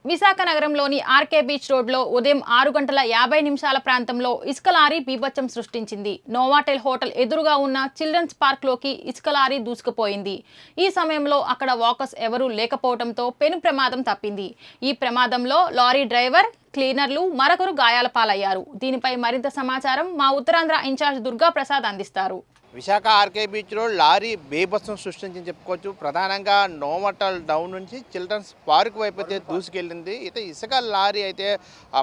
విశాఖ నగరంలోని RK beach రోడ్లో ఉదయం 6:50 ప్రాంతంలో ఇసుక లారీ బీభత్సం సృష్టించింది. నోవాటెల్ హోటల్ ఎదురుగా ఉన్న చిల్డ్రన్స్ పార్క్లోకి ఇసుక లారీ దూసుకుపోయింది. ఈ సమయంలో అక్కడ వాకర్స్ ఎవరూ లేకపోవడంతో పెను ప్రమాదం తప్పింది. ఈ ప్రమాదంలో లారీ డ్రైవర్, క్లీనర్లు మరొకరు గాయాల పాలయ్యారు. దీనిపై మరింత సమాచారం మా ఉత్తరాంధ్ర ఇన్ఛార్జ్ దుర్గా ప్రసాద్ అందిస్తారు. Visakha RK beach road lorry బీభత్సం సృష్టించి చెప్పుకోవచ్చు. ప్రధానంగా నోవాటెల్ డౌన్ నుంచి చిల్డ్రన్స్ పార్క్ వైపు అయితే దూసుకెళ్ళింది. అయితే ఇసుక లారీ అయితే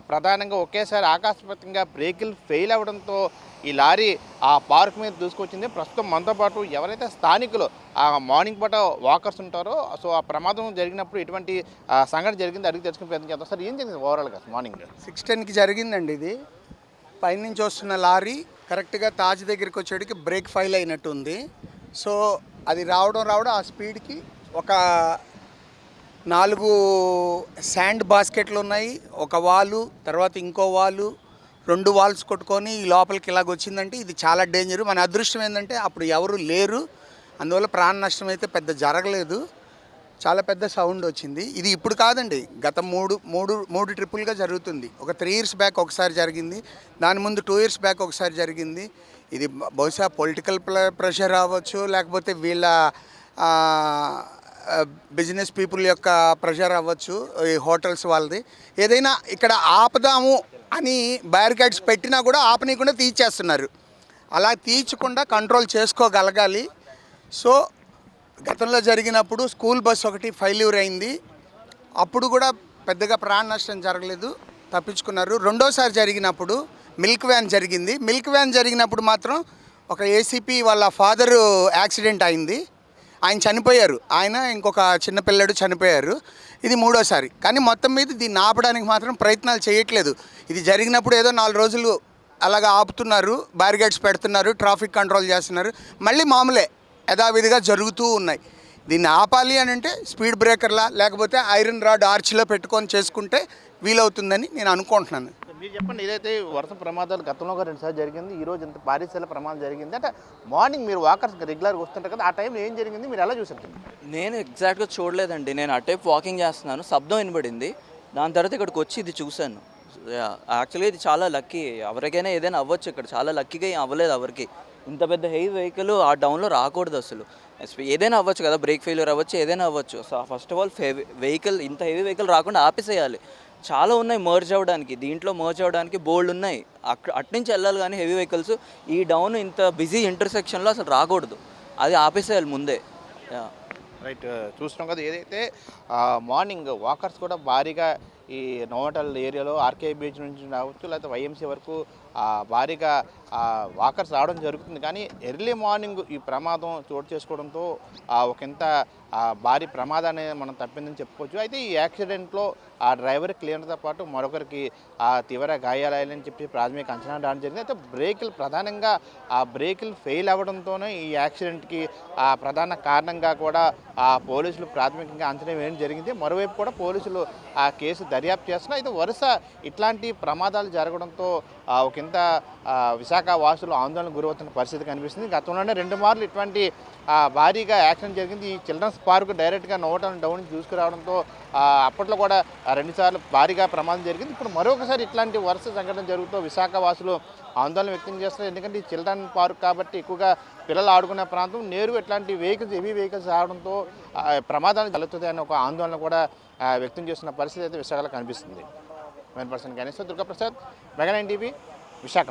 ప్రధానంగా ఒకేసారి ఆకస్మికంగా బ్రేకులు ఫెయిల్ అవ్వడంతో ఈ లారీ ఆ పార్క్ మీద దూసుకొచ్చింది. ప్రస్తుతం మనతో పాటు ఎవరైతే స్థానికులు ఆ మార్నింగ్ పూట వాకర్స్ ఉంటారో సో ఆ ప్రమాదం జరిగినప్పుడు ఎటువంటి సంఘటన జరిగింది అడిగి తెలుసుకునే ప్రయత్నం చేద్దాం. సార్ ఏం జరిగింది ఓవరాల్గా మార్నింగ్? 6:10కి జరిగిందండి. ఇది పైనుంచి వస్తున్న లారీ కరెక్ట్గా తాజ్ దగ్గరికి వచ్చేటికి బ్రేక్ ఫెయిల్ అయినట్టు ఉంది. సో అది రావడం ఆ స్పీడ్కి ఒక 4 శాండ్ బాస్కెట్లు ఉన్నాయి, ఒక వాలు, తర్వాత ఇంకో వాలు, 2 వాల్స్ కొట్టుకొని ఈ లోపలికి ఇలాగ వచ్చిందంటే ఇది చాలా డేంజర్. మన అదృష్టం ఏంటంటే అప్పుడు ఎవరు లేరు, అందువల్ల ప్రాణ నష్టం అయితే పెద్ద జరగలేదు. చాలా పెద్ద సౌండ్ వచ్చింది. ఇది ఇప్పుడు కాదండి, గత మూడు ట్రిప్పులుగా జరుగుతుంది. ఒక 3 years బ్యాక్ ఒకసారి జరిగింది, దాని ముందు 2 years బ్యాక్ ఒకసారి జరిగింది. ఇది బహుశా పొలిటికల్ ప్రెషర్ అవ్వచ్చు, లేకపోతే వీళ్ళ బిజినెస్ పీపుల్ యొక్క ప్రెషర్ అవ్వచ్చు, ఈ హోటల్స్ వాళ్ళది. ఏదైనా ఇక్కడ ఆపదాము అని బ్యారికేడ్స్ పెట్టినా కూడా ఆపనీయకుండా తీర్చేస్తున్నారు. అలా తీర్చకుండా కంట్రోల్ చేసుకోగలగాలి. సో గతంలో జరిగినప్పుడు స్కూల్ బస్సు ఒకటి ఫెయిల్యూర్ అయింది, అప్పుడు కూడా పెద్దగా ప్రాణ నష్టం జరగలేదు, తప్పించుకున్నారు. రెండోసారి జరిగినప్పుడు మిల్క్ వ్యాన్ జరిగింది. మిల్క్ వ్యాన్ జరిగినప్పుడు మాత్రం ఒక ఏసీపీ వాళ్ళ ఫాదరు యాక్సిడెంట్ అయింది, ఆయన చనిపోయారు. ఆయన ఇంకొక చిన్నపిల్లడు చనిపోయారు. ఇది మూడోసారి. కానీ మొత్తం మీద దీన్ని ఆపడానికి మాత్రం ప్రయత్నాలు చేయట్లేదు. ఇది జరిగినప్పుడు ఏదో 4 రోజులు అలాగా ఆపుతున్నారు, బ్యారికేడ్స్ పెడుతున్నారు, ట్రాఫిక్ కంట్రోల్ చేస్తున్నారు, మళ్ళీ మామూలే యథావిధిగా జరుగుతూ ఉన్నాయి. దీన్ని ఆపాలి అని అంటే స్పీడ్ బ్రేకర్లా లేకపోతే ఐరన్ రాడ్ ఆర్చ్లో పెట్టుకొని చేసుకుంటే వీలవుతుందని నేను అనుకుంటున్నాను. మీరు చెప్పండి, ఏదైతే వరుస ప్రమాదాలు గతంలో 2 సార్లు జరిగింది, ఈరోజు ఇంత భారీ స్థాయిలో ప్రమాదం జరిగింది అంటే మార్నింగ్ మీరు వాకర్స్ రెగ్యులర్గా వస్తుంటారు కదా, ఆ టైంలో ఏం జరిగింది, మీరు ఎలా చూసారు? నేను ఎగ్జాక్ట్గా చూడలేదండి. నేను అటైపు వాకింగ్ చేస్తున్నాను, శబ్దం వినబడింది, దాని తర్వాత ఇక్కడికి వచ్చి ఇది చూశాను. యాక్చువల్గా ఇది చాలా లక్కీ, ఎవరికైనా ఏదైనా అవ్వచ్చు, ఇక్కడ చాలా లక్కీగా అవ్వలేదు ఎవరికి. ఇంత పెద్ద హెవీ వెహికల్ ఆ డౌన్లో రాకూడదు అసలు. ఏదైనా అవ్వచ్చు కదా, బ్రేక్ ఫెయిల్యూర్ అవ్వచ్చు, ఏదైనా అవ్వచ్చు. So first of all vehicle, ఇంత హెవీ వెహికల్ రాకుండా ఆపేసేయాలి. చాలా ఉన్నాయి మర్జ్ అవ్వడానికి, దీంట్లో మర్జ్ అవ్వడానికి బోల్డ్ ఉన్నాయి. అట్నుంచి వెళ్ళాలి కానీ హెవీ వెహికల్స్ ఈ డౌన్ ఇంత బిజీ ఇంటర్సెక్షన్లో అసలు రాకూడదు, అది ఆపేసేయాలి ముందే. రైట్, చూస్తున్నాం కదా, ఏదైతే మార్నింగ్ వాకర్స్ కూడా భారీగా ఈ నోవాటెల్ ఏరియాలో ఆర్కే బీచ్ నుంచి రావచ్చు లేకపోతే వైఎంసీ వరకు భారీగా వాకర్స్ రావడం జరుగుతుంది. కానీ ఎర్లీ మార్నింగ్ ఈ ప్రమాదం చోటు చేసుకోవడంతో ఒకంత భారీ ప్రమాదాన్ని మనం తప్పిందని చెప్పుకోవచ్చు. అయితే ఈ యాక్సిడెంట్లో ఆ డ్రైవర్ క్లీనర్తో పాటు మరొకరికి తీవ్ర గాయాలని చెప్పి ప్రాథమిక అంచనా రావడం జరిగింది. అయితే బ్రేకులు ప్రధానంగా ఆ బ్రేకులు ఫెయిల్ అవ్వడంతోనే ఈ యాక్సిడెంట్కి ప్రధాన కారణంగా కూడా పోలీసులు ప్రాథమికంగా అంచనా వేయడం జరిగింది. మరోవైపు కూడా పోలీసులు ఆ కేసు దర్యాప్తు చేస్తున్నారు. అయితే వరుస ఇట్లాంటి ప్రమాదాలు జరగడంతో ఒకంత విశాఖ వాసులు ఆందోళన గురవుతున్న పరిస్థితి కనిపిస్తుంది. గతంలోనే 2 మార్లు ఇటువంటి భారీగా యాక్సిడెంట్ జరిగింది. ఈ చిల్డ్రన్స్ పార్క్ డైరెక్ట్గా నోవాటెల్ డౌన్ నుంచి చూసుకురావడంతో అప్పట్లో కూడా 2 సార్లు భారీగా ప్రమాదం జరిగింది. ఇప్పుడు మరొకసారి ఇట్లాంటి వరుస సంఘటన జరుగుతూ విశాఖ వాసులు ఆందోళన వ్యక్తం చేస్తున్నారు. ఎందుకంటే ఈ చిల్డ్రన్ పార్క్ కాబట్టి ఎక్కువగా పిల్లలు ఆడుకునే ప్రాంతం, నేరుగా ఇట్లాంటి వెహికల్స్, హెవీ వెహికల్స్ రావడంతో ప్రమాదాలు కలుగుతుంది అనే ఒక ఆందోళన కూడా వ్యక్తం చేస్తున్న పరిస్థితి అయితే విశాఖలో కనిపిస్తుంది. 1% గణేష్, దుర్గా ప్రసాద్, మెగా 9 టీవీ, విశాఖ.